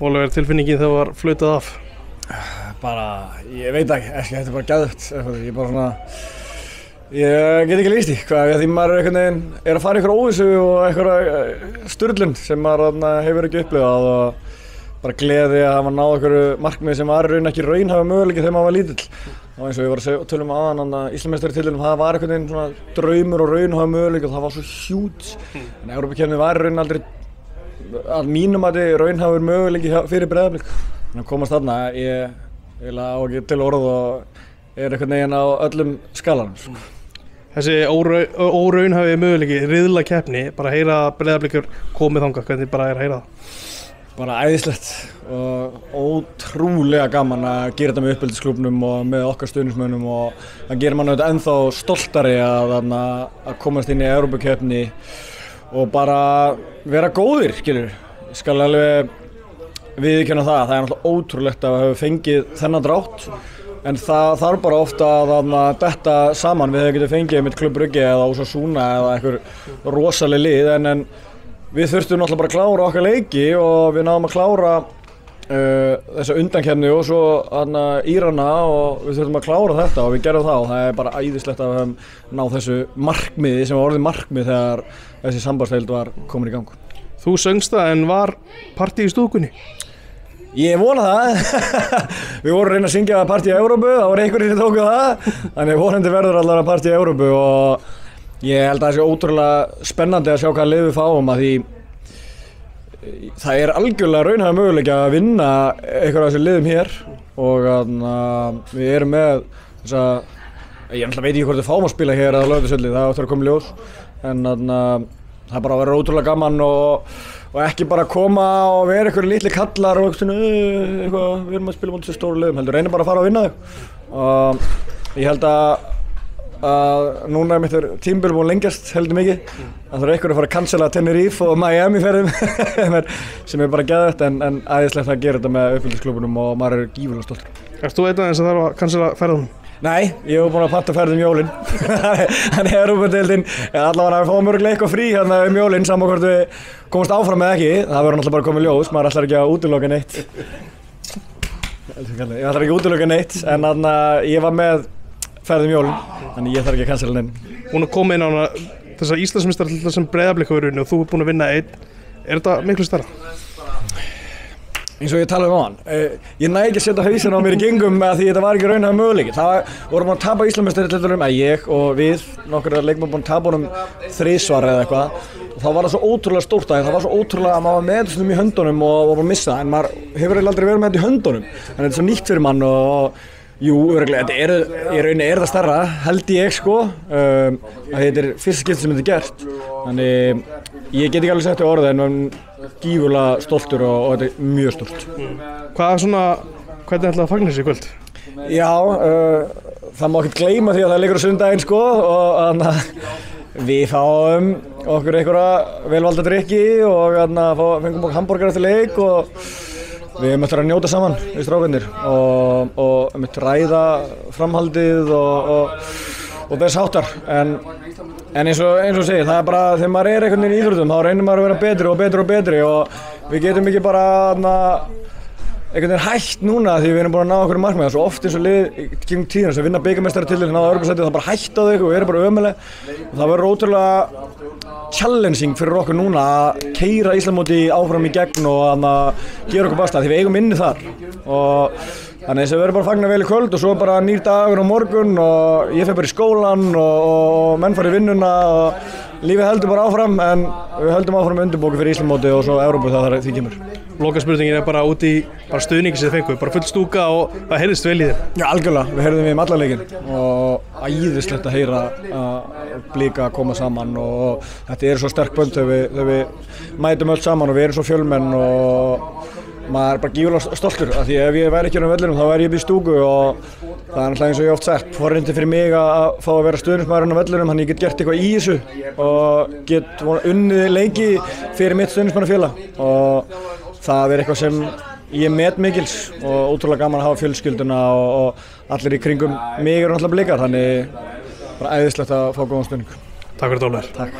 Oliver, tilfinningin þegar var flautað af? Bara, ég veit ekki, þetta bara geðveikt. Ég bara svona, ég get ekki lýst því maður einhvern veginn að fara í einhverja óvissu og einhverja sturlun sem maður hefur ekki upplifað og bara gleði að hafa náð einhverju markmið sem var ekki raunhæfur möguleiki þegar maður var lítill. Og eins og ég var að tölum áðan Íslandsmeistaratitlinum, það var einhvern veginn svona draumur og raunhæfur möguleiki og það var svo hjút. En Evrópukeppnin var í raun aldrei að mínum raunhæfur möguleiki fyrir Breiðablik. Þannig að komast þarna, ég á ekki til orð og einhvern veginn á öllum skalanum. Þessi óraunhæfi möguleiki, riðla keppni, bara heyra Breiðablikur komið þangað, hvernig bara að heyra það? Bara æðislegt og ótrúlega gaman að gera þetta með uppeldisklúbbnum og með okkar stuðningsmönnum og það gerir mann auðvitað ennþá stoltari að komast inn í Evrópukeppni og bara vera góðir, skilur. Ég skal alveg viðurkenna það er náttúrulega ótrúlegt að hafa fengið þennan drátt en það þarf bara ofta að detta saman við getum fengið með Club Brugge eða Osasuna eða einhver rosaleg lið en við þurftum náttúrulega bara að klára okkar leiki og við náðum að klára þessa undankeppni og svo Írana og við þurftum að klára þetta og við gerðum það og það er bara æðislegt að við höfum náð þessu markmiði sem var orðið markmið þegar þessi sambandsdeild var komin í gang. Þú söngst það en var partí í stúkunni? Ég vona það. Við vorum að reyna að syngja partí í Evrópu, það voru einhverjir sem tóku það þannig vonandi verður allavega partí í Evrópu og ég held að það sé ótrúlega spennandi að sjá hvaða lið við fáum að því það er algjörlega raunhæfur möguleiki að vinna einhverja af þessu liðum hér og við erum með þessa, ég náttúrulega veit ekki hvort við fáum að spila hér að Laugardalsvelli, það áttur að koma í ljós en það er bara að vera ótrúlega gaman og ekki bara koma og vera einhverju litli kallar og eitthvað, við erum að spila mútið þessu stóru liðum, heldur reynum bara að fara að vinna þau og ég held að núna mitt tímabil búin lengjast heldur mikið. Það þarf einhver að fara að cancela Tenerife og Miami ferðum sem bara geðvægt en æðislegt að gera þetta með uppeldisklúbbunum og maður er gífurlega stoltur. Erst þú einn aðeins að þarf að cancela ferðunum? Nei, ég hef búin að panta ferð jólin. Þannig að Evrópudeildin allavega að við fáum mörgulega eitthvað frí jólin saman hvort við komumst áfram eða ekki. Það verður náttúrulega bara komið ljós, maður ætlar ekki að útiloka neitt. Ég ætlar ekki að útiloka neitt en ég var með ferðum jólin, þannig ég þarf ekki að cancela neinn. Búin að koma inn á þessa Íslandsmeistaratitla sem Breiðablik hefur unnið og þú er búin að vinna einn. Er þetta miklu stærra? Eins og ég talaði um áðan, ég næ ekki að setja hausinn á mér í gengum með því þetta var ekki raunhæfur möguleiki. Það vorum búin að tapa Íslandsmeistaratitlunum, ég og við, nokkur leikmenn búin að tapa honum 3 eða eitthvað og þá var það svo ótrúlega stórt það var svo ótrúlega að maður var með þessum í höndunum og var bara að missa það en maður hefur aldrei verið með þetta í höndunum. Þannig að þetta er svo nýtt fyrir mann og jú, örugglega, í rauninni er það stærra, held ég að þetta er fyrsta skipti sem þetta er gert. Þannig ég get ekki alveg sett í orðið en gífurlega stoltur og þetta er mjög stórt. Hvernig ætlaðu að fagna þessu í kvöld? Já, það má ekki gleyma því að það liggur á sundaginn og við fáum okkur einhverja velvalda drykki og fengum okkur hamborgara eftir leik og við höfum eftir að njóta saman við strákarnir og ræða framhaldið og þess háttar en eins og segir, það er bara þegar maður er einhvern veginn í íþróttum þá reynir maður að vera betri og betri og við getum ekki bara einhvern veginn hætt núna því við erum búin að ná okkur markmið svo oft eins og lið gegnum tíðina sem vinna bikarmeistaratitilinn náðu Evrópusætið það bara hætta þau og eru bara ömuleg og það verður ótrúlega challenging fyrir okkur núna að keyra Íslandsmótið áfram í gegn og að gera okkur basta því við eigum inni þar og þannig að við verðum bara að fagna vel í kvöld og svo bara nýr dagur á morgun og ég fer bara í skólan og menn fara í vinnuna og lífið heldur bara áfram en við höldum áfram undirbóku fyrir Íslandsmótið og svo Evrópu það því kemur. Lokaspurningin er bara út í stuðningi sem þið fenguð, bara full stúka og það heyrðist vel í þér. Já, algjörlega, við heyrðum í allan leikinn og æðislegt að heyra Blika að koma saman og þetta er svo sterk bönd þegar við mætum öll saman og við erum svo fjölmenn og maður er bara gífurlega stoltur af því ef ég væri ekki á vellinum þá væri ég upp í stúku og það er náttúrulega eins og ég oft sagt forréttindi fyrir mig að fá að vera stuðningsmaður á vellinum þannig ég get gert eitthvað í þessu og get unnið leiki fyrir mitt stuðningsmannafélag og það er eitthvað sem ég met mikils og ótrúlega gaman að hafa fjölskylduna og allir í kringum mig eru náttúrulega Blikar þannig bara æðislegt að fá góðan stuðning. Takk fyrir Oliver. Takk.